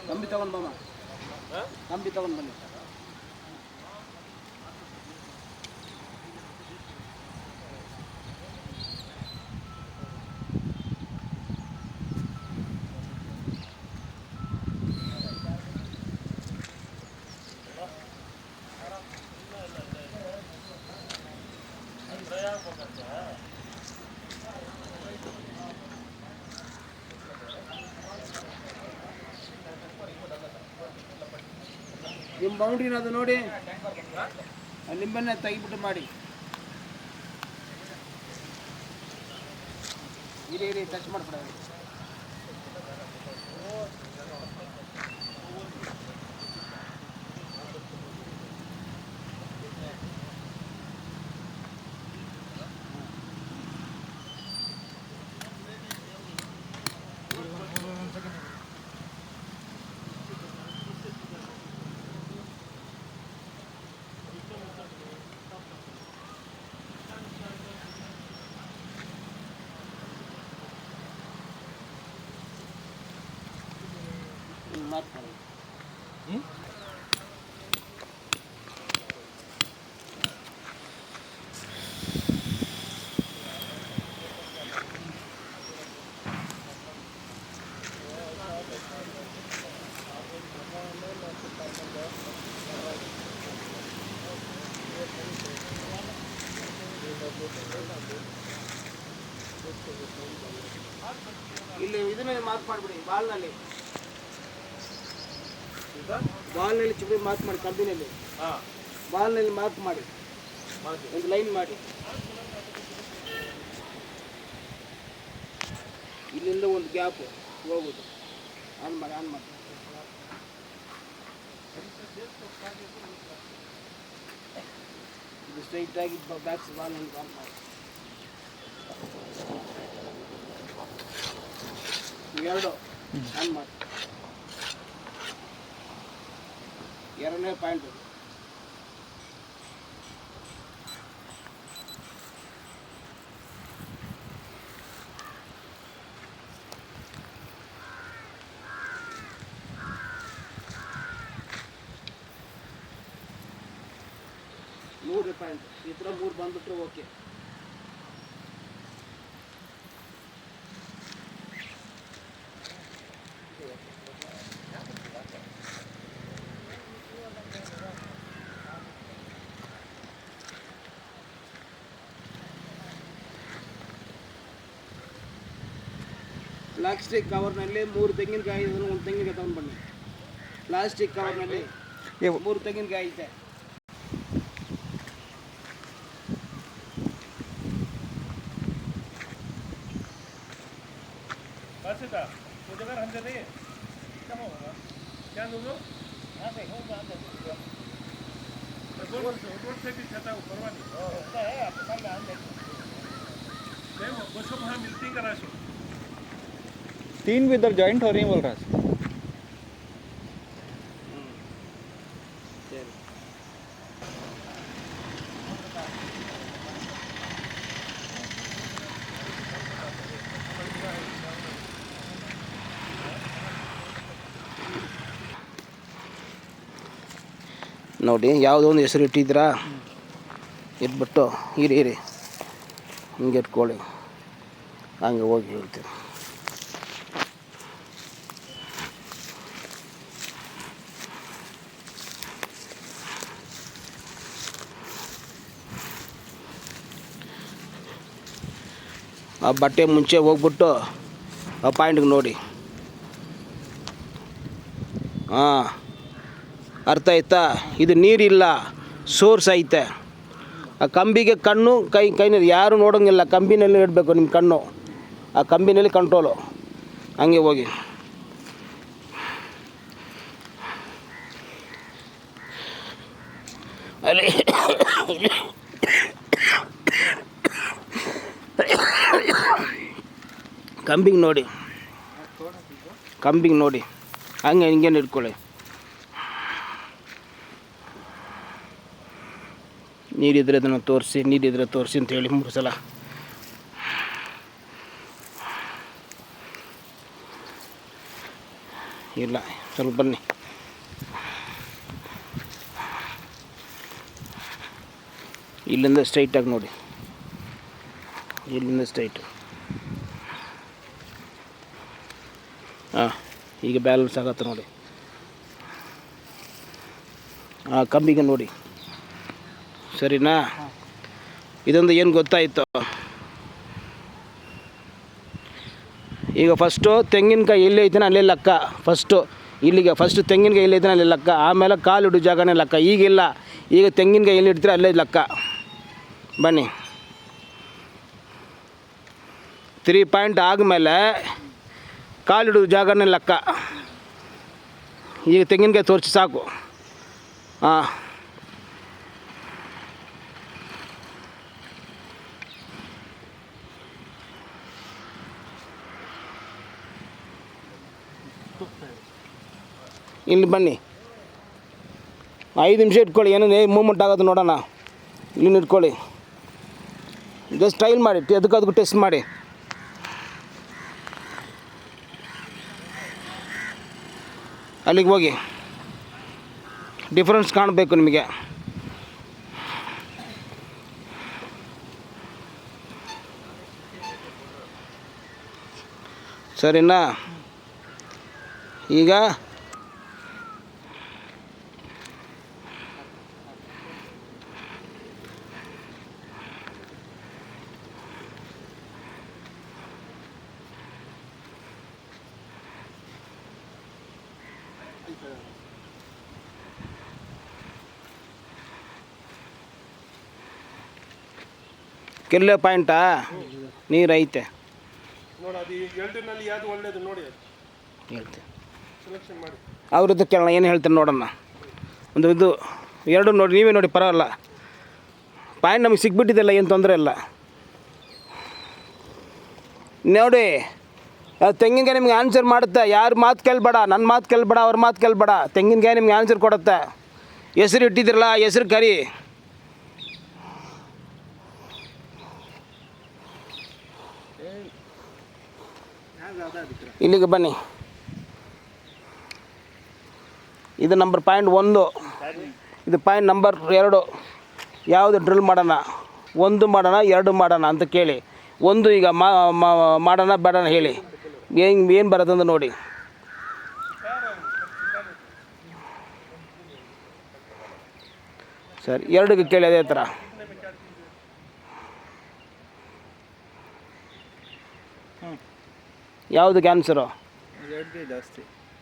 ಕಂಬಿ ತಗೊಂಡು ಬಾಮ, ಕಂಬಿ ತಗೊಂಡು ಬನ್ನಿ. ನಿಮ್ಮ ಬೌಂಡ್ರಿನ ಅದು ನೋಡಿ, ಲಿಂಬನ್ನ ತೆಗಿಬಿಟ್ಟು ಮಾಡಿ. ಇರಿ ಟಚ್ ಮಾಡ್ಬಿಡ. ಇಲ್ಲಿ ಇದನ್ನ ಮಾರ್ಕ್ ಮಾಡಿಬಿಡಿ. ಬಾಲ್ನಲ್ಲಿ ಚಿಕ್ಕಡಿ ಮಾರ್ಕ್ ಮಾಡಿ. ಕಂಬಿನಲ್ಲಿ ಬಾಲ್ನಲ್ಲಿ ಮಾರ್ಕ್ ಮಾಡಿ, ಒಂದು ಲೈನ್ ಮಾಡಿ. ಇಲ್ಲಿಂದ ಒಂದು ಗ್ಯಾಪ್ ಹೋಗುದು. ಆನ್ ಮಾಡಿ. ಇದು ಸ್ಟ್ರೈಟ್ ಆಗಿ ಬ್ಯಾಕ್ಸ್ ಬಾಲ್ನಲ್ಲಿ ಆನ್ ಮಾಡಿ. ಎರಡು ಆನ್ ಮಾಡಿ. ಎರಡನೇ ಪಾಯಿಂಟ್ ಮೂರನೇ ಪಾಯಿಂಟ್. ಈ ಥರ 3 ಬಂದ್ಬಿಟ್ರೆ ಓಕೆ. ಪ್ಲಾಸ್ಟಿಕ್ ಕವರ್ನಲ್ಲಿ 3 ತೆಂಗಿನಕಾಯಿ ಇದ್ರೆ 1 ತೆಂಗಿನಕಾಯಿ ತಗೊಂಡು ಬನ್ನಿ. ಪ್ಲಾಸ್ಟಿಕ್ ಕವರ್ನಲ್ಲಿ 3 ತೆಂಗಿನಕಾಯಿ ಇದೆ. तीन भी इधर जॉइंट हो रही हैं बोल रहा है. ನೋಡಿ ಯಾವುದೋ ಒಂದು ಹೆಸರು ಇಟ್ಟಿದ್ದೀರಾ, ಇಟ್ಬಿಟ್ಟು ಇರಿ ಹಿಂಗೆ ಇಟ್ಕೊಳ್ಳಿ, ಹಂಗೆ ಹೋಗಿ ಹೇಳ್ತೀನಿ. ಆ ಬಟ್ಟೆ ಮುಂಚೆ ಹೋಗ್ಬಿಟ್ಟು ಆ ಪಾಯಿಂಟ್ಗೆ ನೋಡಿ. ಹಾಂ, ಅರ್ಥ ಆಯ್ತಾ? ಇದು ನೀರಿಲ್ಲ, ಸೋರ್ಸ್ ಐತೆ. ಆ ಕಂಬಿಗೆ ಕಣ್ಣು ಕೈನಲ್ಲಿ ಯಾರು ನೋಡೋಂಗಿಲ್ಲ, ಕಂಬಿನಲ್ಲಿ ಇಡಬೇಕು ನಿಮ್ಮ ಕಣ್ಣು, ಆ ಕಂಬಿನಲ್ಲಿ ಕಂಟ್ರೋಲು. ಹಂಗೆ ಹೋಗಿ. ಅಲ್ಲಿ ಕಂಬಿಗೆ ನೋಡಿ, ಕಂಬಿಗೆ ನೋಡಿ, ಹಂಗೆ ಹಿಂಗೇನು ಇಟ್ಕೊಳ್ಳಿ. ನೀರಿದ್ರೆ ಅದನ್ನು ತೋರಿಸಿ, ನೀರಿದ್ರೆ ತೋರಿಸಿ ಅಂತ ಹೇಳಿ 3 ಸಲ. ಇಲ್ಲ, ಸ್ವಲ್ಪ ಬನ್ನಿ. ಇಲ್ಲಿಂದ ಸ್ಟ್ರೈಟಾಗಿ ನೋಡಿ, ಇಲ್ಲಿಂದ ಸ್ಟ್ರೈಟು. ಹಾಂ, ಈಗ ಬ್ಯಾಲೆನ್ಸ್ ಆಗತ್ತೆ ನೋಡಿ. ಆ ಕಂಬಿಗೆ ನೋಡಿ, ಸರಿನಾ? ಇದೊಂದು ಏನು ಗೊತ್ತಾಯಿತು? ಈಗ ಫಸ್ಟು ತೆಂಗಿನಕಾಯಿ ಎಲ್ಲಿ ಐತಾನೆ ಅಲ್ಲೇ ಲೆಕ್ಕ. ಫಸ್ಟು ತೆಂಗಿನಕಾಯಿ ಎಲ್ಲಿ ಐತಾನೆ ಅಲ್ಲೇ ಲೆಕ್ಕ. ಆಮೇಲೆ ಕಾಲು ಇಡೋ ಜಾಗನೇ ಲೆಕ್ಕ. ಈಗಿಲ್ಲ, ಈಗ ತೆಂಗಿನಕಾಯಿ ಎಲ್ಲಿ ಇಡ್ತೀರ ಅಲ್ಲೇ ಲೆಕ್ಕ. ಬನ್ನಿ. 3 ಪಾಯಿಂಟ್ ಆದಮೇಲೆ ಕಾಲಿಡೋ ಜಾಗನೇ ಲೆಕ್ಕ. ಈಗ ತೆಂಗಿನಕಾಯಿ ತೋರಿಸಿ ಸಾಕು. ಹಾಂ, ಇಲ್ಲಿ ಬನ್ನಿ. 5 ನಿಮಿಷ ಇಟ್ಕೊಳ್ಳಿ, ಏನೇನು ಮೂಮೆಂಟ್ ಆಗೋದು ನೋಡೋಣ. ಇಲ್ಲಿ ಇಟ್ಕೊಳ್ಳಿ, ಜಸ್ಟ್ ಟ್ರೈಲ್ ಮಾಡಿ, ಅದಕ್ಕೂ ಟೆಸ್ಟ್ ಮಾಡಿ. ಅಲ್ಲಿಗೆ ಹೋಗಿ, ಡಿಫ್ರೆನ್ಸ್ ಕಾಣಬೇಕು ನಿಮಗೆ. ಸರಿನಾ? ಈಗ ಕೆಲ್ಲೆ ಪಾಯಿಂಟಾ ನೀರು ಐತೆ ಹೇಳ್ತೆ. ಅವ್ರದ್ದು ಕೇಳೋಣ, ಏನು ಹೇಳ್ತಾರೆ ನೋಡೋಣ. ಇದು 2 ನೋಡಿ, ನೀವೇ ನೋಡಿ, ಪರವಾಗಿಲ್ಲ. ಪಾಯಿಂಟ್ ನಮಗೆ ಸಿಕ್ಬಿಟ್ಟಿದ್ದಲ್ಲ, ಏನು ತೊಂದರೆ ಇಲ್ಲ ನೋಡಿ. ತೆಂಗಿನಕಾಯಿ ನಿಮ್ಗೆ ಆನ್ಸರ್ ಮಾಡುತ್ತೆ. ಯಾರು ಮಾತು ಕೇಳಬೇಡ, ನನ್ನ ಮಾತು ಕೇಳಬೇಡ, ಅವ್ರ ಮಾತು ಕೇಳಬೇಡ. ತೆಂಗಿನಕಾಯಿ ನಿಮ್ಗೆ ಆನ್ಸರ್ ಕೊಡುತ್ತೆ. ಹೆಸರು ಇಟ್ಟಿದ್ರಲ್ಲ, ಹೆಸರು ಕರಿ. ಇಲ್ಲಿಗೆ ಬನ್ನಿ. ಇದು ನಂಬರ್ ಪಾಯಿಂಟ್ 1, ಇದು ಪಾಯಿಂಟ್ ನಂಬರ್ 2. ಯಾವುದು ಡ್ರಿಲ್ ಮಾಡೋಣ? 1 ಮಾಡೋಣ, 2 ಮಾಡೋಣ ಅಂತ ಕೇಳಿ. 1 ಈಗ ಮಾಡೋಣ ಬೇಡಣ ಹೇಳಿ, ಏನು ಬರೋದಂತ ನೋಡಿ. ಸರಿ, 2ಗೆ ಕೇಳಿ ಅದೇ ಥರ. ಯಾವುದು ಕ್ಯಾನ್ಸರು?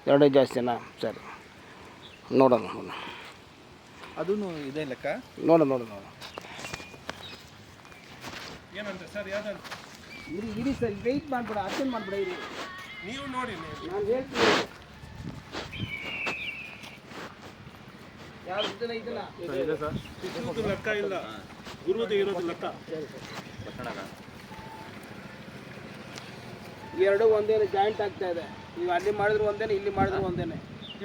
2 ಜಾಸ್ತಿನಾ? ಸರಿ, ನೋಡೋಣ. ಅದೂ ಇದೆ ಲೆಕ್ಕ. ನೋಡೋಣ. ಏನಂತ ಸರ್? ಯಾವ್ದು ಇರಿ ಸರ್, ವೆಯ್ಟ್ ಮಾಡ್ಬೇಡ, ಅರ್ಚನೆ ಮಾಡ್ಬೇಡ, ಇರಿ. ನೀವು ನೋಡಿ, ನಾನು ಹೇಳ್ತೀನಿ. ಯಾವ್ದು ಇದನ್ನ ಇದೆ ಸರ್. ಇದು ಲೆಕ್ಕ ಇಲ್ಲ, ಗುರುದು ಇರೋದು ಲೆಕ್ಕ. 2 ಒಂದೇನೆ ಜಾಯಿಂಟ್ ಆಗ್ತಾ ಇದೆ. ನೀವು ಅಲ್ಲಿ ಮಾಡಿದ್ರು ಒಂದೇನೆ, ಇಲ್ಲಿ ಮಾಡಿದ್ರು ಒಂದೇನೆ.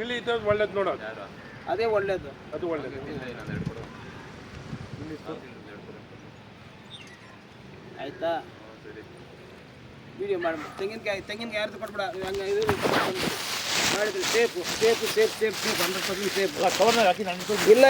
ಇಲ್ಲಿ ಇದ್ದದ್ದು ಒಳ್ಳೇದು ನೋಡೋದು, ಅದೇ ಒಳ್ಳೇದು. ಅದು ಒಳ್ಳೇದು. ಆಯ್ತಾ? ವಿಡಿಯೋ ಮಾಡಿ. ತೆಂಗಿನಕಾಯಿ ಯಾರ್ದು ಕೊಡ್ಬೇಡ. ಹಂಗೆ ಇದು ಮಾಡಿದ್ರೆ ಸೇಫು 100% ಸೇಫ್. ಇಲ್ಲ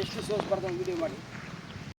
ಎಷ್ಟು ಸೋಸ್ ಬರ್ತಾವೆ ವಿಡಿಯೋ ಮಾಡಿ